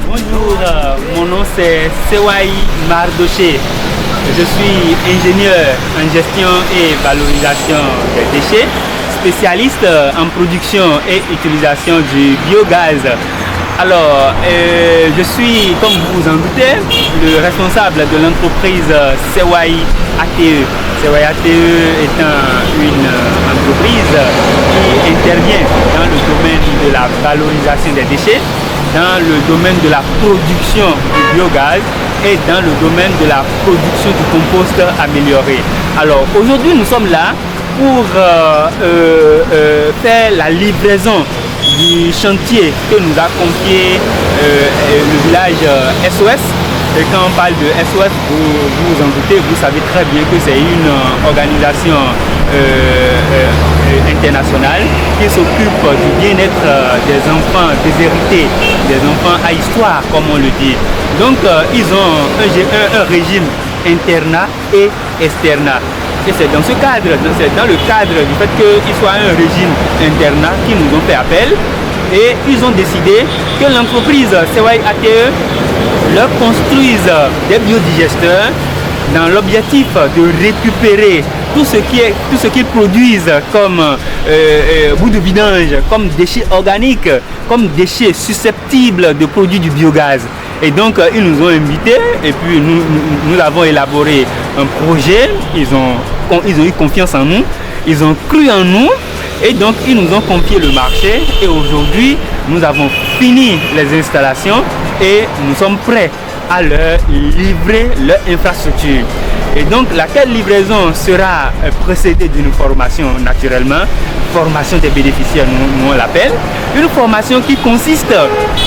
Bonjour, mon nom c'est Sewaï Mardoché. Je suis ingénieur en gestion et valorisation des déchets, spécialiste en production et utilisation du biogaz. Alors, je suis, comme vous vous en doutez, le responsable de l'entreprise Sewaï ATE. Sewaï ATE est une entreprise qui intervient dans le domaine de la valorisation des déchets, dans le domaine de la production du biogaz et dans le domaine de la production du compost amélioré. Alors, aujourd'hui, nous sommes là pour faire la livraison du chantier que nous a confié le village SOS. Et quand on parle de SOS, vous vous en doutez, vous savez très bien que c'est une organisation internationale qui s'occupe du bien-être des enfants déshérités, des enfants à histoire, comme on le dit. Donc, ils ont un régime internat et externat. Et c'est dans ce cadre, c'est dans le cadre du fait qu'ils soient un régime internat qui nous ont fait appel. Et ils ont décidé que l'entreprise Sewaï ATE leur construise des biodigesteurs dans l'objectif de récupérer tout ce qu'ils produisent comme bout de vidange, comme déchets organiques, comme déchets susceptibles de produire du biogaz. Et donc ils nous ont invités et puis nous avons élaboré un projet. Ils ont eu confiance en nous, ils ont cru en nous. Et donc ils nous ont confié le marché et aujourd'hui nous avons fini les installations et nous sommes prêts à leur livrer leur infrastructure. Et donc laquelle livraison sera précédée d'une formation naturellement, formation des bénéficiaires nous on l'appelle, une formation qui consiste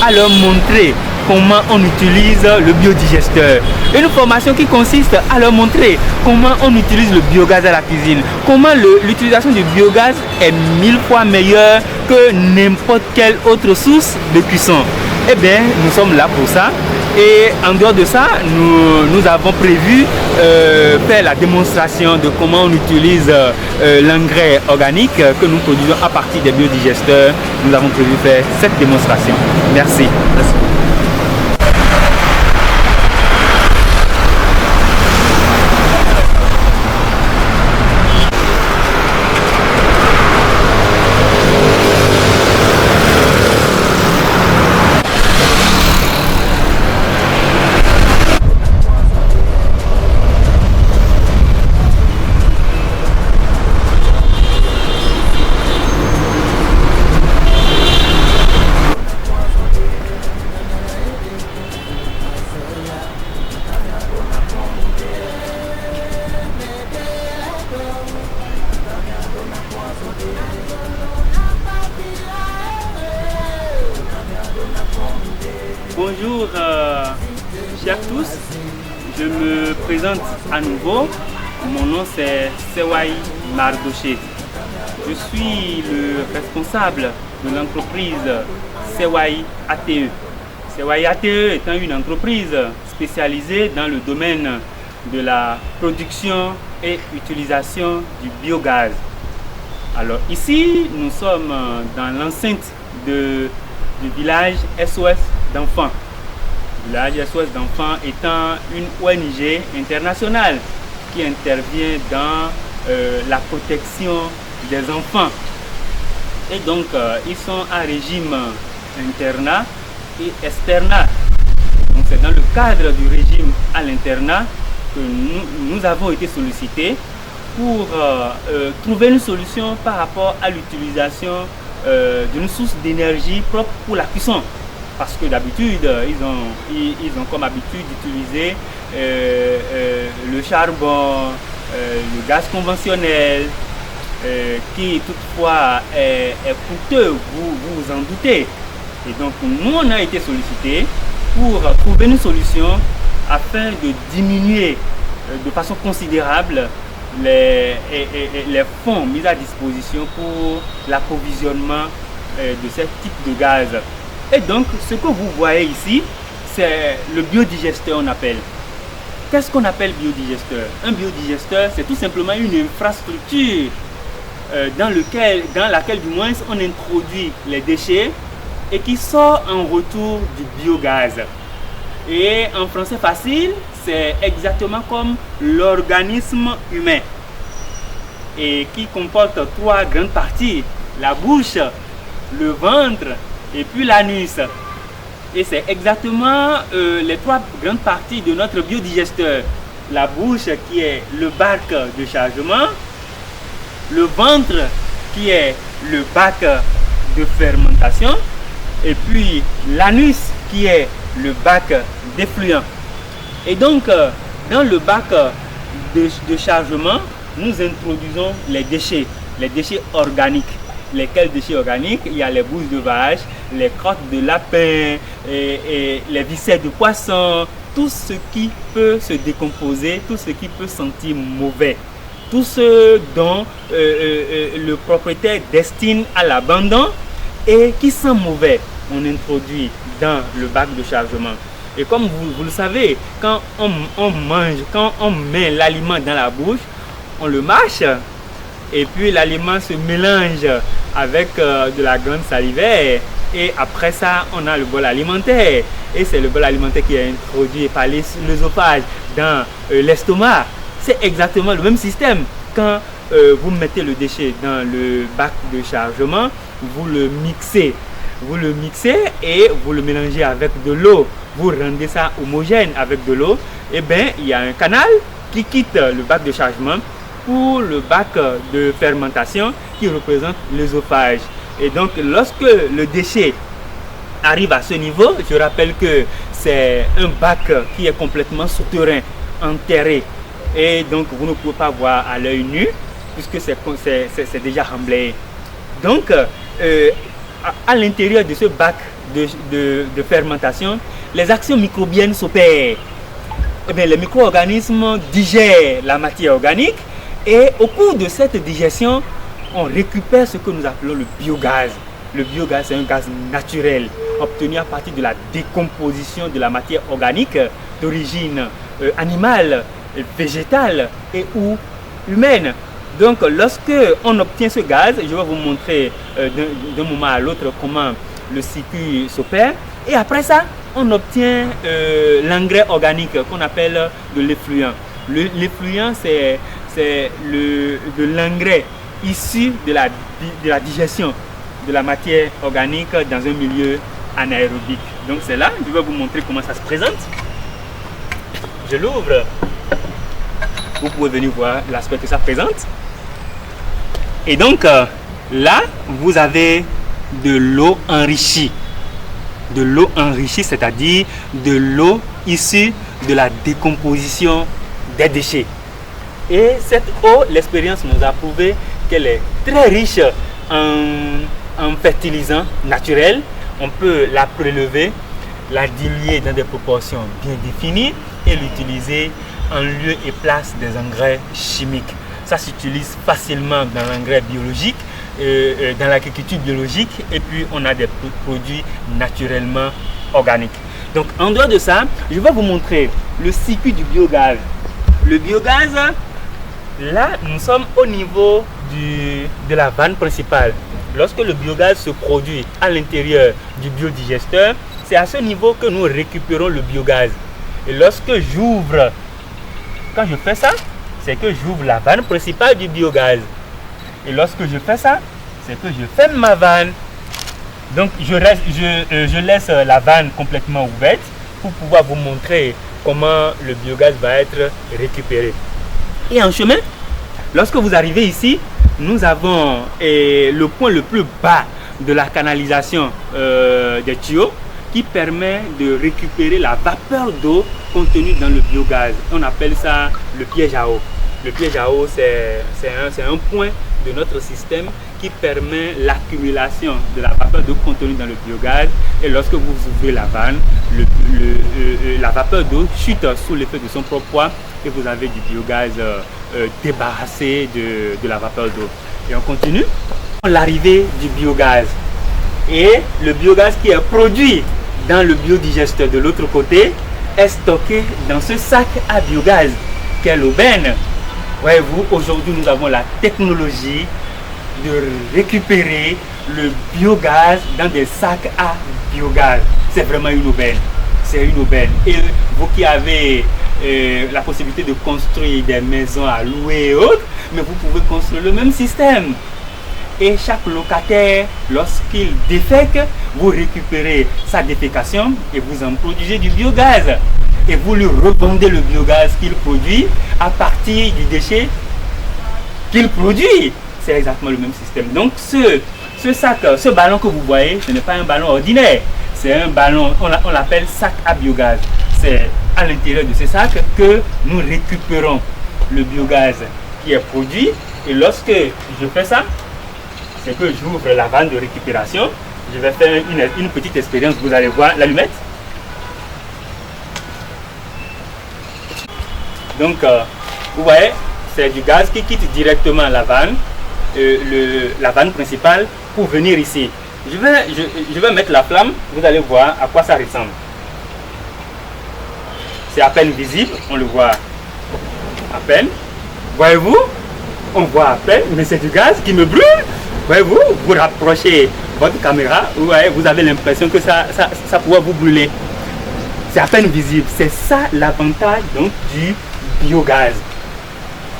à leur montrer comment on utilise le biodigesteur. Une formation qui consiste à leur montrer comment on utilise le biogaz à la cuisine. Comment l'utilisation du biogaz est 1000 fois meilleure que n'importe quelle autre source de cuisson. Eh bien, nous sommes là pour ça. Et en dehors de ça, nous avons prévu faire la démonstration de comment on utilise l'engrais organique que nous produisons à partir des biodigesteurs. Nous avons prévu faire cette démonstration. Merci. Merci. Bonjour chers tous, je me présente à nouveau, mon nom c'est Sewaï Mardoché. Je suis le responsable de l'entreprise Sewaï ATE. Sewaï ATE étant une entreprise spécialisée dans le domaine de la production et utilisation du biogaz. Alors ici, nous sommes dans l'enceinte du village SOS d'enfants. Le village SOS d'enfants étant une ONG internationale qui intervient dans la protection des enfants. Et donc, ils sont à régime internat et externat. Donc, c'est dans le cadre du régime à l'internat que nous avons été sollicités pour trouver une solution par rapport à l'utilisation d'une source d'énergie propre pour la cuisson. Parce que d'habitude, ils ont comme habitude d'utiliser le charbon, le gaz conventionnel, qui toutefois est coûteux, vous vous en doutez. Et donc nous, on a été sollicités pour trouver une solution afin de diminuer de façon considérable les fonds mis à disposition pour l'approvisionnement de ce type de gaz. Et donc, ce que vous voyez ici, c'est le biodigesteur, on appelle. Qu'est-ce qu'on appelle biodigesteur? Un biodigesteur, c'est tout simplement une infrastructure dans laquelle, du moins, on introduit les déchets et qui sort en retour du biogaz. Et en français facile, c'est exactement comme l'organisme humain et qui comporte 3 grandes parties: la bouche, le ventre et puis l'anus. Et c'est exactement les 3 grandes parties de notre biodigesteur. La bouche qui est le bac de chargement, le ventre qui est le bac de fermentation et puis l'anus qui est le bac d'effluent. Et donc dans le bac de chargement, nous introduisons les déchets organiques. Lesquels déchets organiques? Il y a les bouches de vache, les crottes de lapin, et les viscères de poisson, tout ce qui peut se décomposer, tout ce qui peut sentir mauvais, tout ce dont le propriétaire destine à l'abandon et qui sent mauvais, on introduit dans le bac de chargement. Et comme vous le savez, quand on mange, quand on met l'aliment dans la bouche, on le mâche et puis l'aliment se mélange avec de la glande salivaire et après ça on a le bol alimentaire et c'est le bol alimentaire qui est introduit par l'œsophage dans l'estomac. C'est exactement le même système. Quand vous mettez le déchet dans le bac de chargement, vous le mixez et vous le mélangez avec de l'eau, vous rendez ça homogène avec de l'eau, et bien il y a un canal qui quitte le bac de chargement pour le bac de fermentation qui représente l'œsophage. Et donc lorsque le déchet arrive à ce niveau, je rappelle que c'est un bac qui est complètement souterrain, enterré, et donc vous ne pouvez pas voir à l'œil nu puisque c'est déjà remblayé. Donc à l'intérieur de ce bac de fermentation, les actions microbiennes s'opèrent. Eh bien, les micro-organismes digèrent la matière organique et au cours de cette digestion, on récupère ce que nous appelons le biogaz. Le biogaz, c'est un gaz naturel obtenu à partir de la décomposition de la matière organique d'origine animale, végétale et ou humaine. Donc, lorsque on obtient ce gaz, je vais vous montrer d'un moment à l'autre comment le circuit s'opère. Et après ça, on obtient l'engrais organique qu'on appelle de l'effluent. L'effluent, c'est de l'engrais issu de la digestion de la matière organique dans un milieu anaérobique. Donc c'est là, je vais vous montrer comment ça se présente. Je l'ouvre. Vous pouvez venir voir l'aspect que ça présente. Et donc là, vous avez de l'eau enrichie. De l'eau enrichie, c'est-à-dire de l'eau issue de la décomposition des déchets. Et cette eau, l'expérience nous a prouvé qu'elle est très riche en fertilisants naturels. On peut la prélever, la diluer dans des proportions bien définies et l'utiliser en lieu et place des engrais chimiques. Ça s'utilise facilement dans l'engrais biologique, dans l'agriculture biologique, et puis on a des produits naturellement organiques. Donc en dehors de ça, je vais vous montrer le circuit du biogaz. Le biogaz, là nous sommes au niveau de la vanne principale. Lorsque le biogaz se produit à l'intérieur du biodigesteur, c'est à ce niveau que nous récupérons le biogaz. Et lorsque j'ouvre, quand je fais ça, c'est que j'ouvre la vanne principale du biogaz. Et lorsque je fais ça, c'est que je ferme ma vanne. Donc je laisse la vanne complètement ouverte pour pouvoir vous montrer comment le biogaz va être récupéré. Et en chemin, lorsque vous arrivez ici, nous avons le point le plus bas de la canalisation des tuyaux qui permet de récupérer la vapeur d'eau contenue dans le biogaz. On appelle ça le piège à eau. Le piège à eau, c'est un point de notre système qui permet l'accumulation de la vapeur d'eau contenue dans le biogaz. Et lorsque vous ouvrez la vanne, la vapeur d'eau chute sous l'effet de son propre poids et vous avez du biogaz débarrassé de la vapeur d'eau. Et on continue. L'arrivée du biogaz. Et le biogaz qui est produit dans le biodigesteur de l'autre côté est stocké dans ce sac à biogaz qu'est l'aubaine. Voyez-vous, aujourd'hui nous avons la technologie de récupérer le biogaz dans des sacs à biogaz. C'est vraiment une aubaine. C'est une aubaine. Et vous qui avez la possibilité de construire des maisons à louer et autres, mais vous pouvez construire le même système. Et chaque locataire, lorsqu'il défèque, vous récupérez sa défécation et vous en produisez du biogaz. Et vous lui revendez le biogaz qu'il produit à partir du déchet qu'il produit. C'est exactement le même système. Donc ce sac, ce ballon que vous voyez, ce n'est pas un ballon ordinaire. C'est un ballon, on l'appelle sac à biogaz. C'est à l'intérieur de ce sac que nous récupérons le biogaz qui est produit. Et lorsque je fais ça, c'est que j'ouvre la vanne de récupération. Je vais faire une petite expérience. Vous allez voir l'allumette. Donc, vous voyez, c'est du gaz qui quitte directement la vanne principale pour venir ici. Je vais mettre la flamme. Vous allez voir à quoi ça ressemble. C'est à peine visible. On le voit à peine. Voyez-vous? On voit à peine, mais c'est du gaz qui me brûle. Voyez-vous, vous rapprochez votre caméra, vous avez l'impression que ça pourrait vous brûler. C'est à peine visible. C'est ça l'avantage donc du biogaz.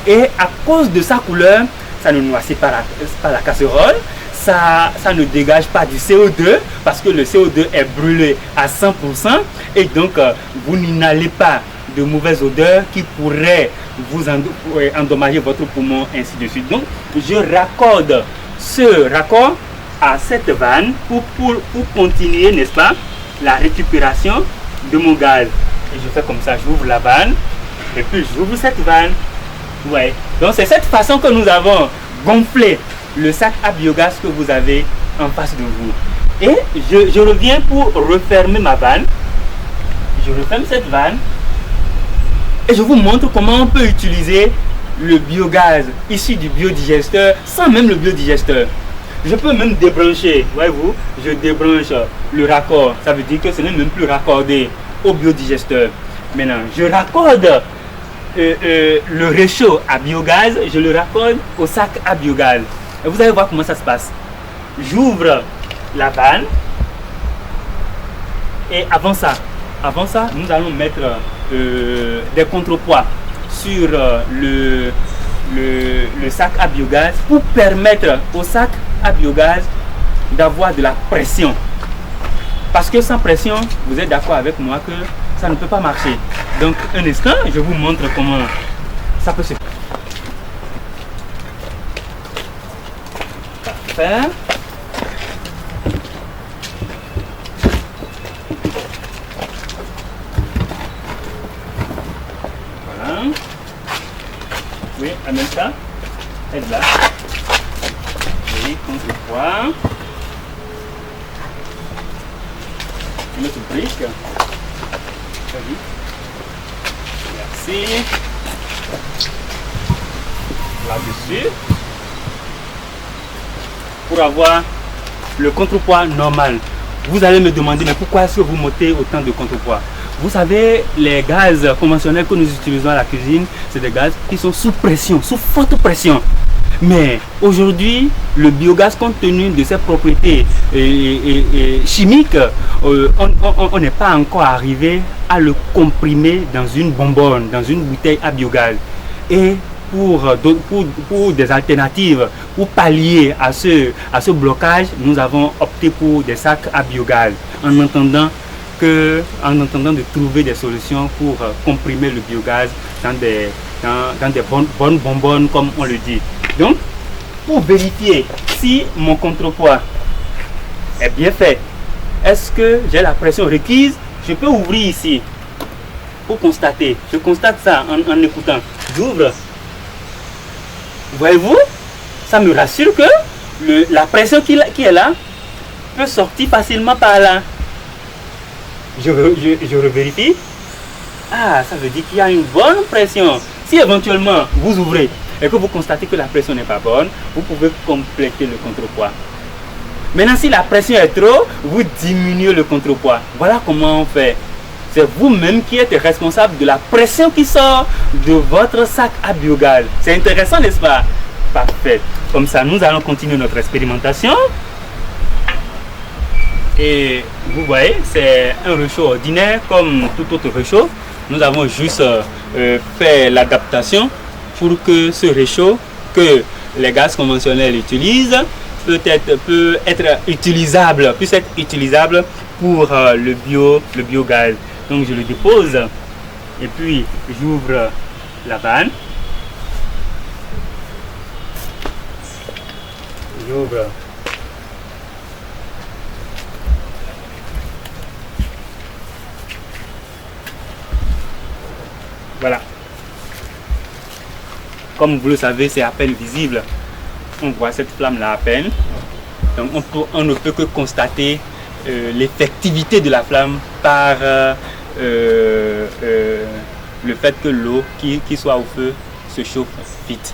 Et à cause de sa couleur, ça ne noircit pas la casserole, ça ne dégage pas du CO2 parce que le CO2 est brûlé à 100% et donc vous n'inhalez pas de mauvaises odeurs qui pourraient vous endommager votre poumon, ainsi de suite. Donc je raccorde ce raccord à cette vanne pour continuer, n'est-ce pas, la récupération de mon gaz. Et je fais comme ça, j'ouvre la vanne et puis j'ouvre cette vanne. Ouais. Donc c'est cette façon que nous avons gonflé le sac à biogaz que vous avez en face de vous. Et je reviens pour refermer ma vanne. Je referme cette vanne et je vous montre comment on peut utiliser le biogaz issu du biodigesteur sans même le biodigesteur. Je peux même débrancher, voyez-vous, je débranche le raccord. Ça veut dire que ce n'est même plus raccordé au biodigesteur. Maintenant, je raccorde le réchaud à biogaz, je le raccorde au sac à biogaz. Et vous allez voir comment ça se passe. J'ouvre la vanne et avant ça, nous allons mettre des contrepoids sur le sac à biogaz pour permettre au sac à biogaz d'avoir de la pression. Parce que sans pression, vous êtes d'accord avec moi que ça ne peut pas marcher. Donc un instant, je vous montre comment ça peut se faire. Voilà. Oui, en même temps, elle là. Oui, contrepoids. Notre brique. Merci. Là-dessus. Pour avoir le contrepoids normal. Vous allez me demander, mais pourquoi est-ce que vous mettez autant de contrepoids? Vous savez, les gaz conventionnels que nous utilisons à la cuisine, c'est des gaz qui sont sous pression, sous forte pression. Mais aujourd'hui, le biogaz, compte tenu de ses propriétés chimiques, on n'est pas encore arrivé à le comprimer dans une bonbonne, dans une bouteille à biogaz. Et pour des alternatives, pour pallier à ce blocage, nous avons opté pour des sacs à biogaz, en attendant de trouver des solutions pour comprimer le biogaz dans des bonnes bonbonnes, comme on le dit. Donc, pour vérifier si mon contrepoids est bien fait, est-ce que j'ai la pression requise, je peux ouvrir ici pour constater. Je constate ça en écoutant. J'ouvre. Voyez-vous, ça me rassure que la pression qui est là peut sortir facilement par là. Je revérifie. Ah, ça veut dire qu'il y a une bonne pression. Si éventuellement vous ouvrez et que vous constatez que la pression n'est pas bonne, vous pouvez compléter le contrepoids. Maintenant, si la pression est trop, vous diminuez le contrepoids. Voilà comment on fait. C'est vous-même qui êtes responsable de la pression qui sort de votre sac à biogaz. C'est intéressant, n'est-ce pas? Parfait. Comme ça, nous allons continuer notre expérimentation. Et vous voyez, c'est un réchaud ordinaire comme tout autre réchaud. Nous avons juste fait l'adaptation pour que ce réchaud que les gaz conventionnels utilisent puisse être utilisable pour le biogaz. Donc je le dépose et puis j'ouvre la vanne. J'ouvre voilà. Comme vous le savez, c'est à peine visible. On voit cette flamme là à peine. Donc on ne peut que constater l'effectivité de la flamme par le fait que l'eau qui soit au feu se chauffe vite.